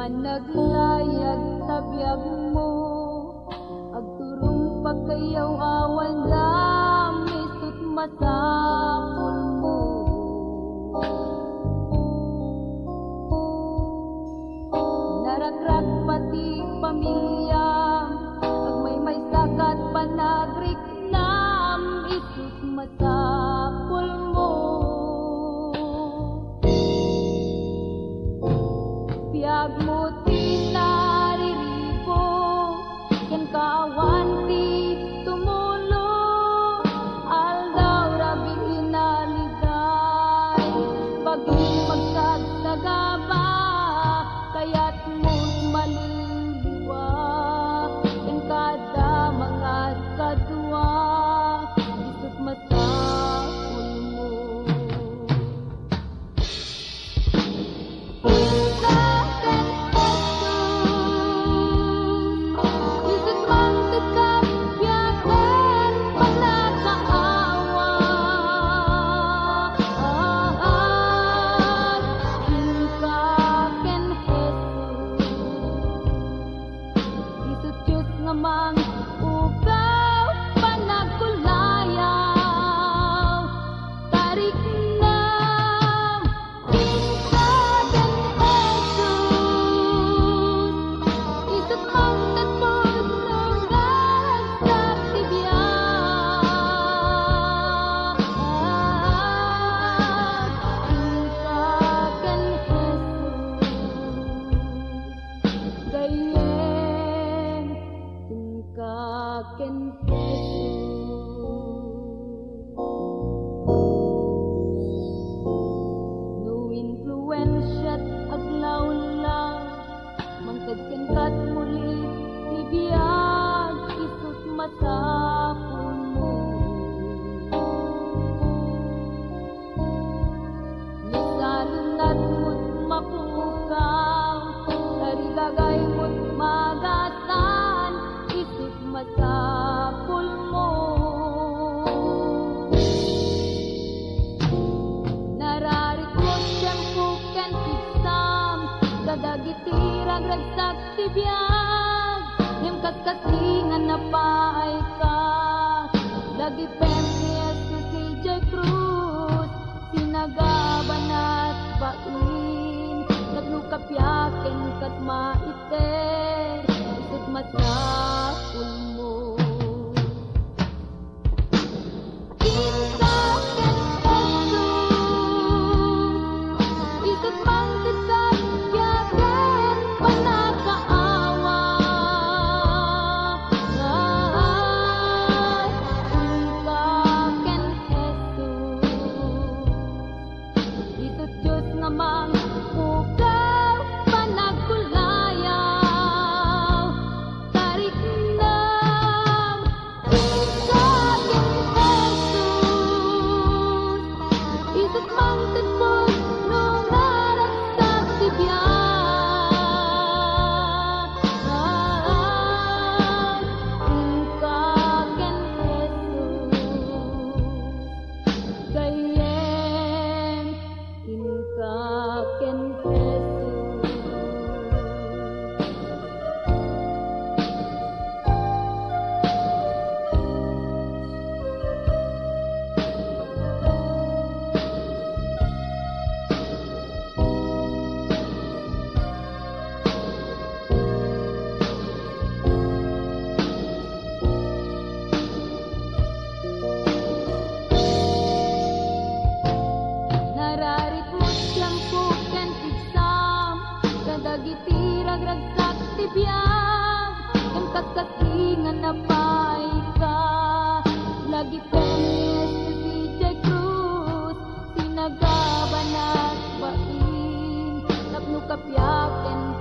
Naglayag tabiyag mo, agturong pagkayaw awan damisot masapul mo. Naragrak pati pamilya, agmay sakat panagrik nam isut masapul mo. Piyag mo tinariribo, yan kaawan ti tumulo, aldaw rabi inaligay, paging magsagsagaba, kaya't mo't maliliwa, yan kada mga kadwa, isut masapul mo. Ngamang ugaw panagkulayaw, tarik nam tingkagan Jesus, isut mang nagpod ng naragsak tibiyag, tingkagan Jesus, gayen tingkagan no influensya't aglaw lang, mangkadkan kat muli tibiyag, isut masapul mo. Nasalunat mo't mapukaw, tarigagay mo't magasan, isut masapul mo. Nararit mo't siyang puken tigsam, kadagiti ragragsak tibiyag, yung kaskasingan na paay ka, lagi ni Jesus si Jay Cruz, sinagaban at bain, nagnukapyaken kat maiter, isut masapul mo. Tingkagan Jesus, isut mang titagyagan panakaawa, tingkagan Jesus, isut Diyos ngamang ugaw panagkulayaw, tarik nam tingkagan Jesus, isut mang tagpod no naragsak tibiyag, tingkagan Jesus, gayen tingkagan Jesus. Nararit mo siyang puken tigsam, kadagiti ragragsak tibiyag, yung kaskasingan na paay ka, lagi ni Jesus si Jay Cruz, sinagaban at bain, napnukapyaken